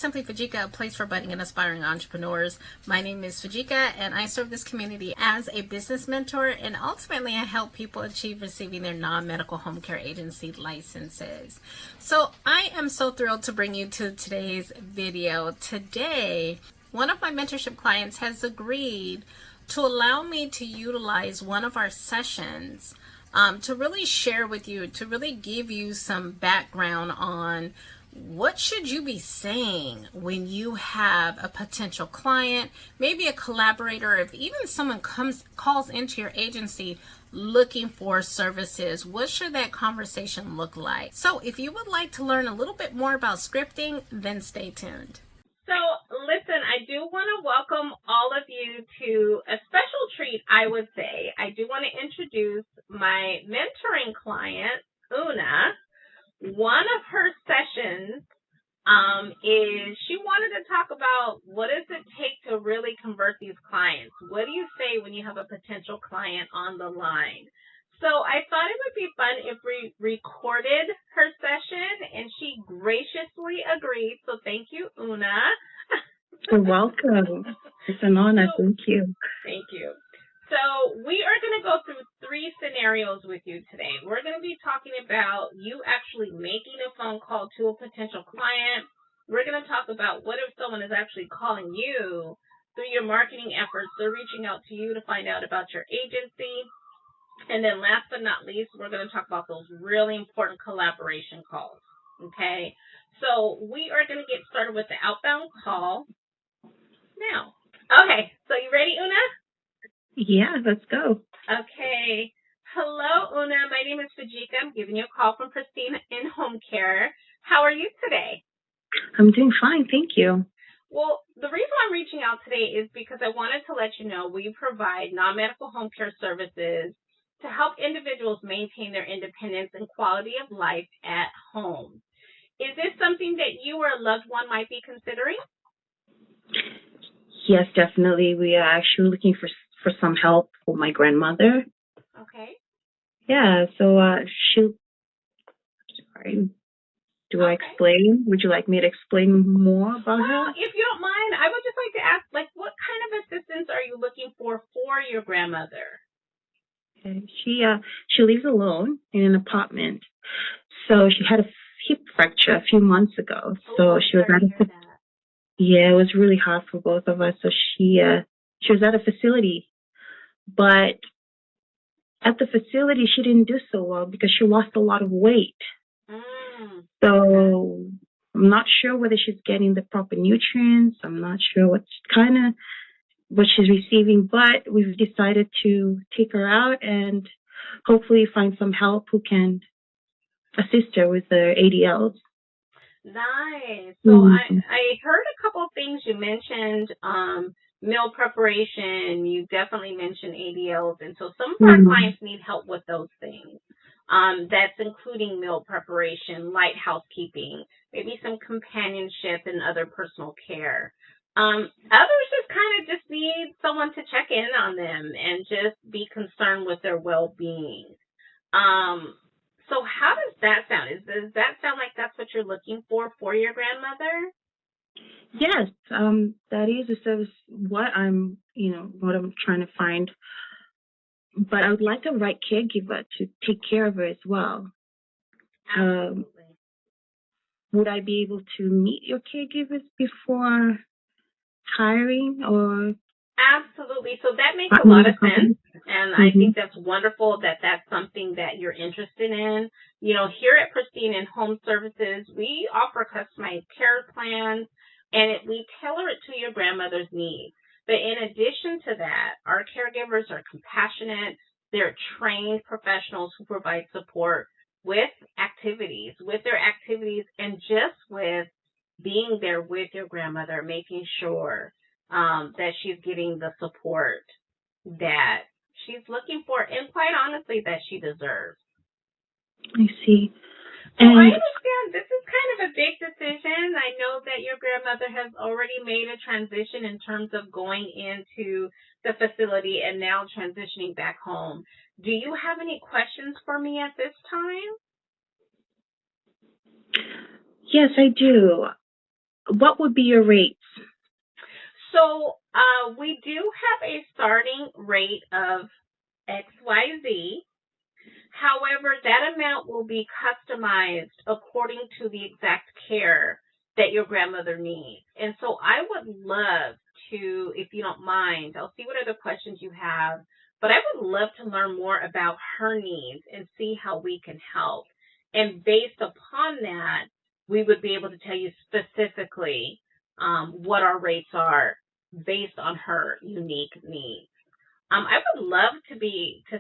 Simply Fajika, a place for budding and aspiring entrepreneurs. My name is Fajika, and I serve this community as a business mentor, and ultimately I help people achieve receiving their non-medical home care agency licenses. So I am so thrilled to bring you to today's video. Today, one of my mentorship clients has agreed to allow me to utilize one of our sessions to really share with you, to really give you some background on what should you be saying when you have a potential client, maybe a collaborator, if even someone calls into your agency looking for services. What should that conversation look like? So if you would like to learn a little bit more about scripting, then stay tuned. So listen, I do want to welcome all of you to a special treat, I would say. I do want to introduce my mentoring client, Una. One of her sessions is she wanted to talk about what does it take to really convert these clients. What do you say when you have a potential client on the line? So I thought it would be fun if we recorded her session, and she graciously agreed. So thank you, Una. You're welcome. It's an honor. Thank you. Thank you. So we are going to go through 3 scenarios with you today. We're going to be talking about you actually making a phone call to a potential client. We're going to talk about what if someone is actually calling you through your marketing efforts. They're reaching out to you to find out about your agency. And then last but not least, we're going to talk about those really important collaboration calls. Okay? So we are going to get started with the outbound call now. Okay. So you ready, Una? Yeah, let's go. Okay. Hello, Una. My name is Fajika. I'm giving you a call from Pristine in Home Care. How are you today? I'm doing fine. Thank you. Well, the reason I'm reaching out today is because I wanted to let you know we provide non-medical home care services to help individuals maintain their independence and quality of life at home. Is this something that you or a loved one might be considering? Yes, definitely. We are actually looking for some help for my grandmother. Okay. Yeah, so sorry. Do I explain? Would you like me to explain more about her? If you don't mind, I would just like to ask, what kind of assistance are you looking for your grandmother? Okay. She lives alone in an apartment. So she had a hip fracture a few months ago. So she was it was really hard for both of us. So she was at a facility, but at the facility she didn't do so well because she lost a lot of weight. So I'm not sure whether she's getting the proper nutrients. I'm not sure what she's receiving, but we've decided to take her out and hopefully find some help who can assist her with the ADLs. Nice. So I heard a couple of things you mentioned, meal preparation. You definitely mentioned ADLs, and so some of our clients need help with those things. That's including meal preparation, light housekeeping, maybe some companionship and other personal care. Others just need someone to check in on them and just be concerned with their well-being. So how does that sound? Does that sound like that's what you're looking for your grandmother? Yes, that is a service. What I'm trying to find. But I would like the right caregiver to take care of her as well. Absolutely. Would I be able to meet your caregivers before hiring or? Absolutely. So that makes a lot of sense. And I think that's wonderful that that's something that you're interested in. Here at Pristine in Home Services, we offer customized care plans, and we tailor it to your grandmother's needs. But in addition to that, our caregivers are compassionate. They're trained professionals who provide support with their activities, and just with being there with your grandmother, making sure that she's getting the support that she's looking for, and quite honestly, that she deserves. I see. So I understand this is kind of a big decision. I know that your grandmother has already made a transition in terms of going into the facility and now transitioning back home. Do you have any questions for me at this time? Yes, I do. What would be your rates? So we do have a starting rate of XYZ. However, that amount will be customized according to the exact care that your grandmother needs. And so I would love to, if you don't mind, I'll see what other questions you have, but I would love to learn more about her needs and see how we can help. And based upon that, we would be able to tell you specifically what our rates are based on her unique needs. I would love to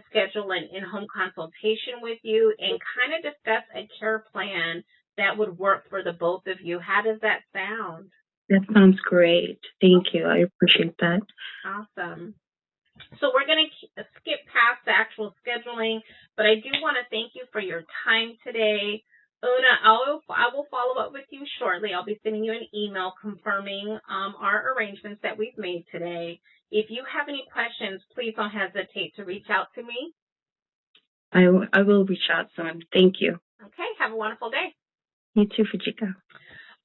schedule an in-home consultation with you and kind of discuss a care plan that would work for the both of you. How does that sound? That sounds great. Thank you. I appreciate that. Awesome. So we're going to skip past the actual scheduling, but I do want to thank you for your time today. Una, I will follow up with you shortly. I'll be sending you an email confirming our arrangements that we've made today. If you have any questions, please don't hesitate to reach out to me. I will reach out soon. Thank you. Okay, have a wonderful day. You too, Fujika.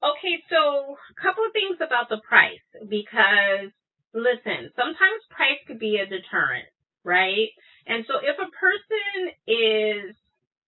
Okay, so a couple of things about the price, because, listen, sometimes price could be a deterrent, right? And so if a person is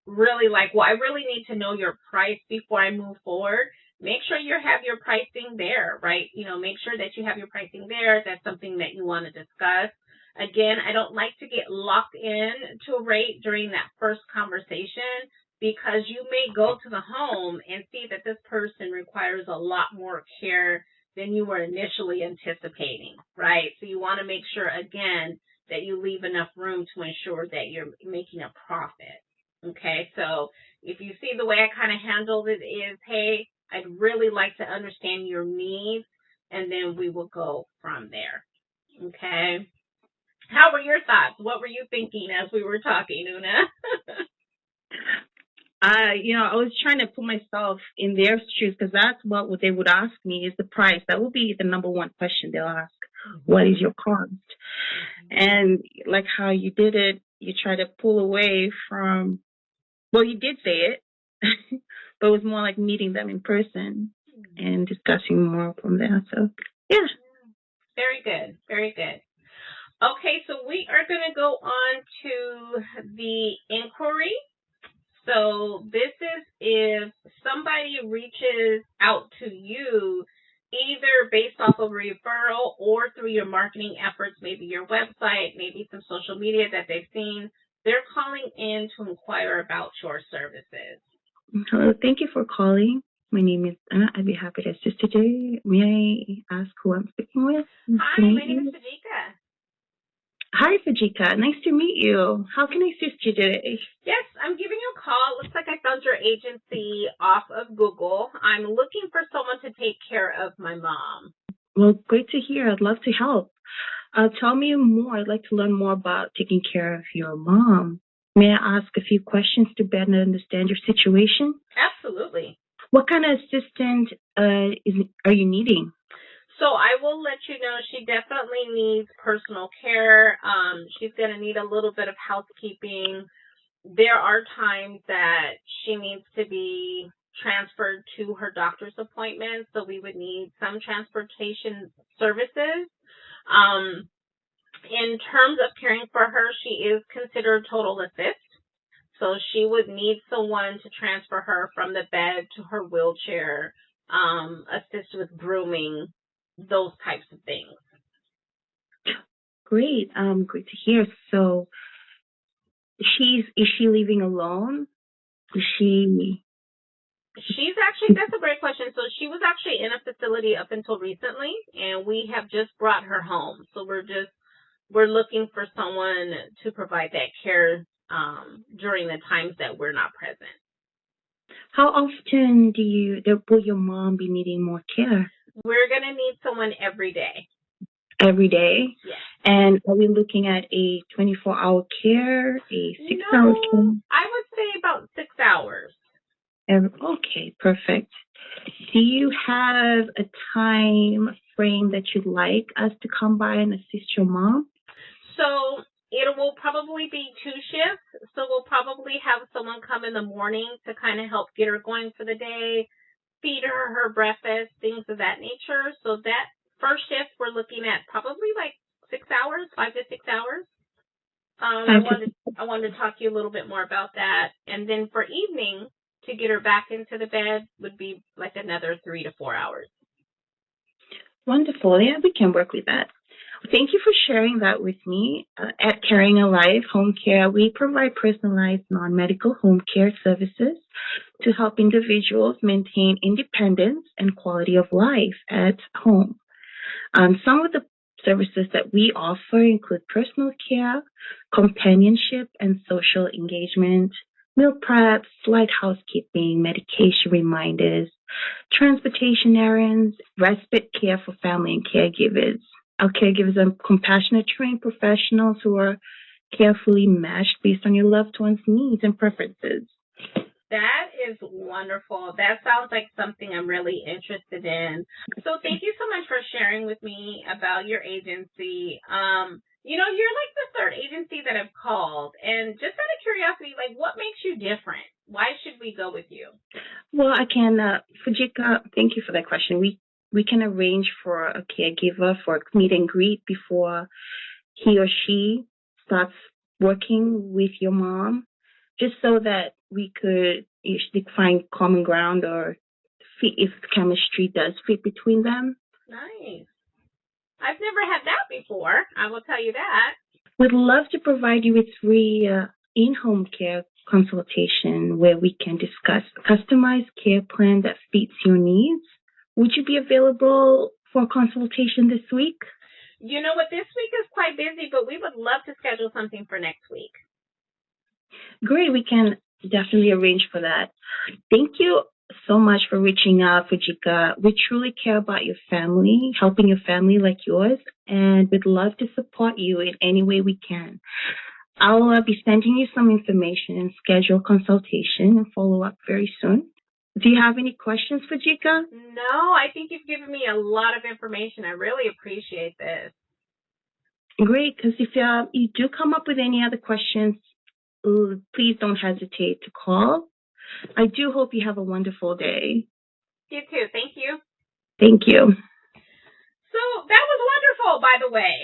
really like, well, I really need to know your price before I move forward, make sure you have your pricing there, right? Make sure that you have your pricing there. That's something that you want to discuss. Again, I don't like to get locked in to a rate during that first conversation, because you may go to the home and see that this person requires a lot more care than you were initially anticipating, right? So you want to make sure, again, that you leave enough room to ensure that you're making a profit. Okay, so if you see the way I kind of handled it is, hey, I'd really like to understand your needs, and then we will go from there. Okay. How were your thoughts? What were you thinking as we were talking, Una? I was trying to put myself in their shoes, because that's what they would ask me is the price. That will be the number one question they'll ask. Mm-hmm. What is your cost? Mm-hmm. And like how you did it, you try to pull away from, well, you did say it, but it was more like meeting them in person and discussing more from there. So, yeah. Very good. Very good. Okay, so we are going to go on to the inquiry. So this is if somebody reaches out to you, either based off of a referral or through your marketing efforts, maybe your website, maybe some social media that they've seen. They're calling in to inquire about your services. Hello, thank you for calling. My name is Anna. I'd be happy to assist you today. May I ask who I'm speaking with? Hi, my name is Fujika. Hi, Fujika. Nice to meet you. How can I assist you today? Yes, I'm giving you a call. Looks like I found your agency off of Google. I'm looking for someone to take care of my mom. Well, great to hear. I'd love to help. Tell me more. I'd like to learn more about taking care of your mom. May I ask a few questions to better understand your situation? Absolutely. What kind of assistance are you needing? So I will let you know she definitely needs personal care. She's going to need a little bit of housekeeping. There are times that she needs to be transferred to her doctor's appointment, so we would need some transportation services. In terms of caring for her, she is considered total assist. So she would need someone to transfer her from the bed to her wheelchair, assist with grooming, those types of things. Great. Great to hear. So is she living alone? She's actually, that's a great question. So she was actually in a facility up until recently, and we have just brought her home. So we're looking for someone to provide that care during the times that we're not present. How often will your mom be needing more care? We're going to need someone every day. Every day? Yes. And are we looking at a 24-hour care, a 6-hour care? I would say about 6 hours. Okay, perfect. Do you have a time frame that you'd like us to come by and assist your mom? So it will probably be 2 shifts. So we'll probably have someone come in the morning to kind of help get her going for the day. feed her breakfast, things of that nature. So that first shift, we're looking at probably like 6 hours, 5 to 6 hours. I wanted to talk to you a little bit more about that. And then for evening, to get her back into the bed would be like another 3 to 4 hours. Wonderful. Yeah, we can work with that. Thank you for sharing that with me. At Caring Alive Home Care, we provide personalized non-medical home care services to help individuals maintain independence and quality of life at home. Some of the services that we offer include personal care, companionship and social engagement, meal preps, light housekeeping, medication reminders, transportation errands, respite care for family and caregivers. Our caregivers are compassionate, trained professionals who are carefully matched based on your loved one's needs and preferences. That is wonderful. That sounds like something I'm really interested in. So thank you so much for sharing with me about your agency. You're like the third agency that I've called. And just out of curiosity, like, what makes you different? Why should we go with you? Well, Fujika, thank you for that question. We can arrange for a caregiver for a meet and greet before he or she starts working with your mom, just so that we could usually find common ground or if chemistry does fit between them. Nice. I've never had that before. I will tell you that. We'd love to provide you with free in-home care consultation where we can discuss a customized care plan that fits your needs. Would you be available for a consultation this week? You know what? This week is quite busy, but we would love to schedule something for next week. Great. We can definitely arrange for that. Thank you so much for reaching out, Fujika. We truly care about your family, helping your family like yours, and we'd love to support you in any way we can. I'll be sending you some information and schedule consultation and follow up very soon. Do you have any questions, Fujika? No, I think you've given me a lot of information. I really appreciate this. Great, because if you do come up with any other questions, please don't hesitate to call. I do hope you have a wonderful day. You too. Thank you. Thank you. So that was wonderful, by the way.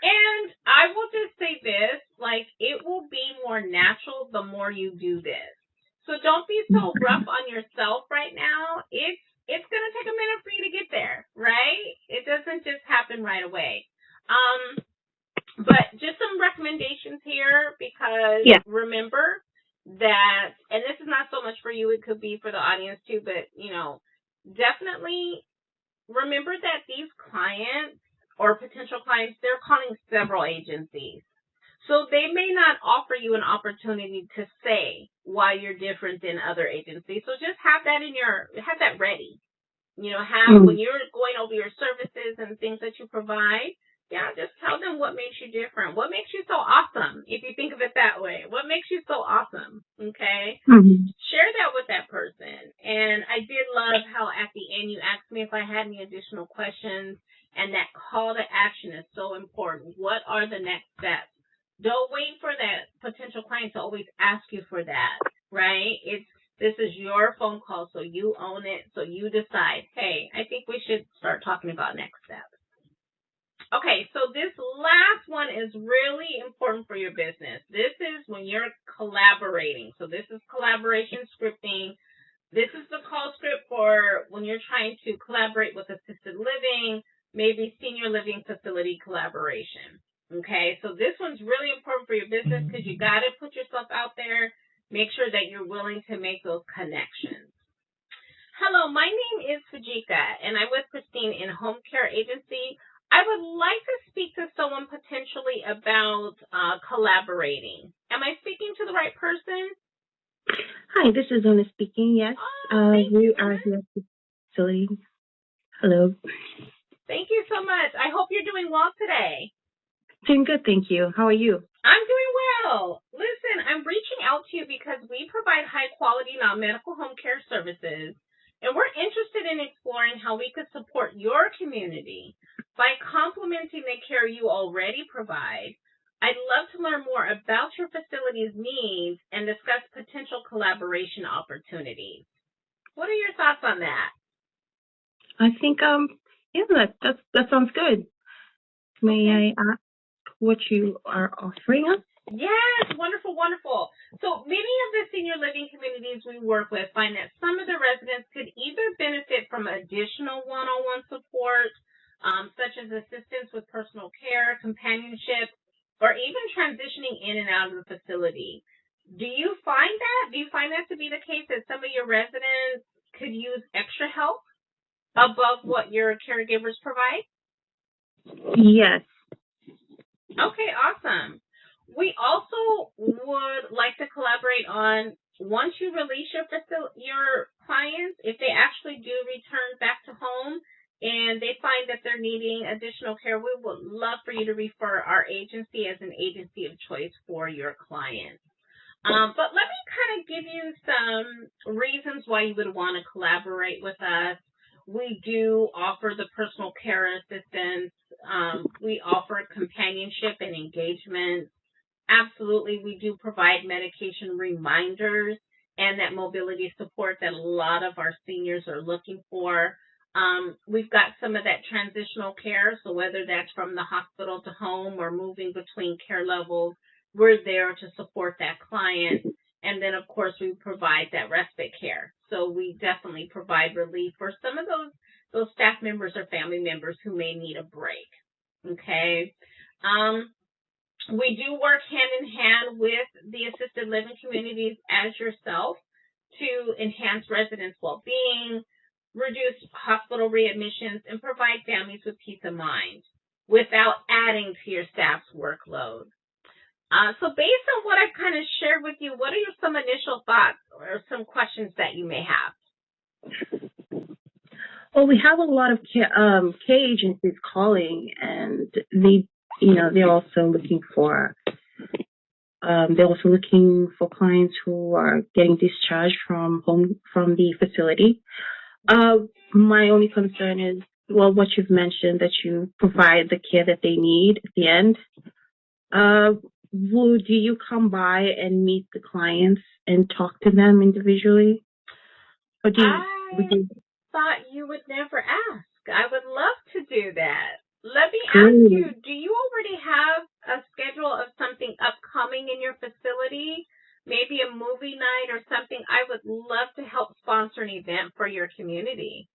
And I will just say this, like, it will be more natural the more you do this. So don't be so rough on yourself right now. It's going to take a minute for you to get there, right? It doesn't just happen right away. But just some recommendations here because remember that, and this is not so much for you, it could be for the audience too, but, definitely remember that these clients or potential clients, they're calling several agencies. So they may not offer you an opportunity to say why you're different than other agencies. So just have that have that ready. When you're going over your services and things that you provide, just tell them what makes you different. What makes you so awesome, if you think of it that way. What makes you so awesome, okay? Mm-hmm. Share that with that person. And I did love how at the end you asked me if I had any additional questions, and that call to action is so important. What are the next steps? Don't wait for that potential client to always ask you for that, right? This is your phone call, so you own it, so you decide, hey, I think we should start talking about next steps. Okay, so this last one is really important for your business. This is when you're collaborating. So this is collaboration scripting. This is the call script for when you're trying to collaborate with assisted living, maybe senior living facility collaboration. Okay, so this one's really important for your business because you got to put yourself out there. Make sure that you're willing to make those connections. Hello, my name is Fujika, and I'm with Christine in Home Care Agency. I would like to speak to someone potentially about collaborating. Am I speaking to the right person? Hi, this is Ona speaking. Yes, you are here at the facility. Hello. Thank you so much. I hope you're doing well today. Doing good, thank you. How are you? I'm doing well. Listen, I'm reaching out to you because we provide high-quality non-medical home care services, and we're interested in exploring how we could support your community by complementing the care you already provide. I'd love to learn more about your facility's needs and discuss potential collaboration opportunities. What are your thoughts on that? I think, yeah, that sounds good. May I ask what you are offering us? Yes, wonderful, wonderful. So many of the senior living communities we work with find that some of the residents could either benefit from additional one-on-one support, such as assistance with personal care, companionship, or even transitioning in and out of the facility. Do you find that? Do you find that to be the case, that some of your residents could use extra help above what your caregivers provide? Yes. Okay, awesome. We also would like to collaborate on, once you release your clients, if they actually do return back to home and they find that they're needing additional care, we would love for you to refer our agency as an agency of choice for your clients. But let me kind of give you some reasons why you would want to collaborate with us. We do offer the personal care assistance. We offer companionship and engagement. Absolutely, we do provide medication reminders and that mobility support that a lot of our seniors are looking for. We've got some of that transitional care, so whether that's from the hospital to home or moving between care levels, we're there to support that client. And then, of course, we provide that respite care. So we definitely provide relief for some of those staff members or family members who may need a break. Okay. We do work hand in hand with the assisted living communities as yourself to enhance residents' well-being, reduce hospital readmissions, and provide families with peace of mind without adding to your staff's workload. So based on what I've kind of shared with you, what are some initial thoughts or some questions that you may have? Well, we have a lot of care agencies calling, and they're also looking for clients who are getting discharged from the facility. My only concern is, well, what you've mentioned, that you provide the care that they need at the end. Do you come by and meet the clients and talk to them individually? Or thought you would never ask. I would love to do that. Let me ask you, do you already have a schedule of something upcoming in your facility? Maybe a movie night or something? I would love to help sponsor an event for your community.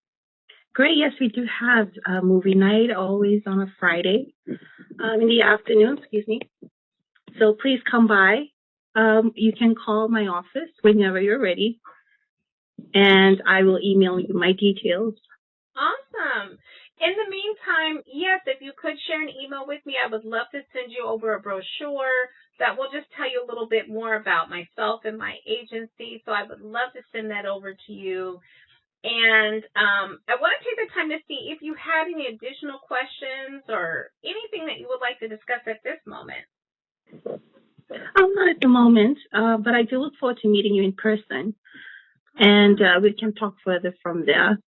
Great. Yes, we do have a movie night, always on a Friday in the afternoon, So please come by. You can call my office whenever you're ready, and I will email you my details. Awesome. In the meantime, yes, if you could share an email with me, I would love to send you over a brochure that will just tell you a little bit more about myself and my agency. So I would love to send that over to you. And I want to take the time to see if you had any additional questions or anything that you would like to discuss at this moment. Not at the moment, but I do look forward to meeting you in person, and we can talk further from there.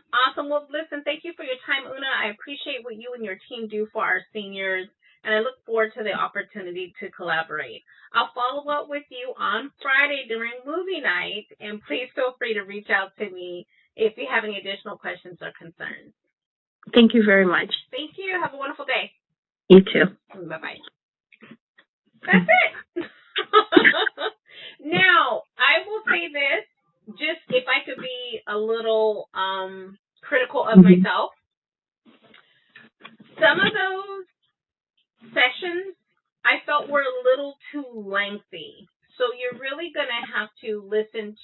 Awesome. Well, listen, thank you for your time, Una. I appreciate what you and your team do for our seniors, and I look forward to the opportunity to collaborate. I'll follow up with you on Friday during movie night, and please feel free to reach out to me if you have any additional questions or concerns. Thank you very much. Thank you. Have a wonderful day. You too. Bye-bye. That's it. Now, I will say this, just if I could be a little critical of myself. Some of those sessions I felt were a little too lengthy. So you're really going to have to listen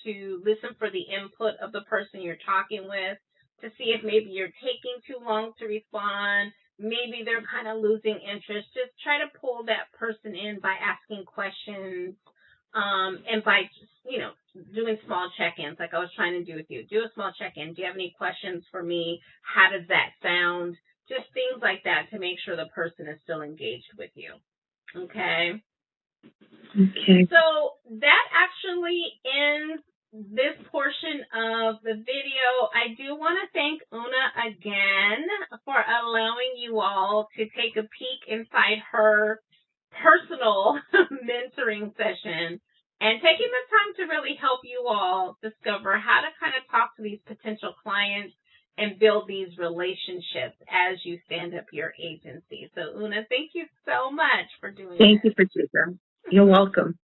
for the input of the person you're talking with to see if maybe you're taking too long to respond. Maybe they're kind of losing interest. Just try to pull that person in by asking questions and by, doing small check-ins like I was trying to do with you. Do a small check-in. Do you have any questions for me? How does that sound? Just things like that to make sure the person is still engaged with you. Okay? Okay. So that actually ends this portion of the video. I do want to thank Una again for allowing you all to take a peek inside her personal mentoring session and taking the time to really help you all discover how to kind of talk to these potential clients and build these relationships as you stand up your agency. So, Una, thank you so much for doing Thank this. you, Patricia. You're welcome.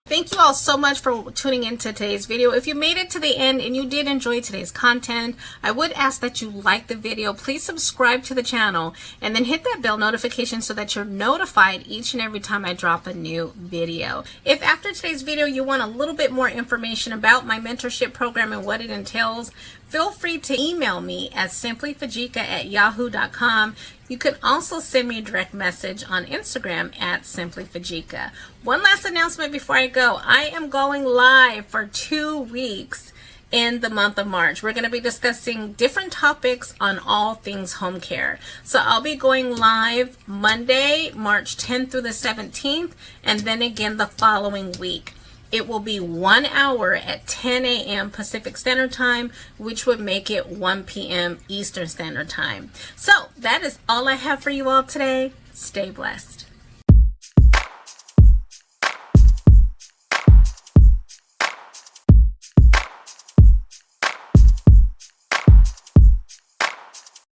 Thank you all so much for tuning into today's video. If you made it to the end and you did enjoy today's content, I would ask that you like the video. Please subscribe to the channel and then hit that bell notification so that you're notified each and every time I drop a new video. If after today's video you want a little bit more information about my mentorship program and what it entails, feel free to email me at simplyfajika@yahoo.com. You can also send me a direct message on Instagram at simplyfajika. One last announcement before I go. I am going live for 2 weeks in the month of March. We're going to be discussing different topics on all things home care. So I'll be going live Monday, March 10th through the 17th, and then again the following week. It will be 1 hour at 10 a.m. Pacific Standard Time, which would make it 1 p.m. Eastern Standard Time. So that is all I have for you all today. Stay blessed.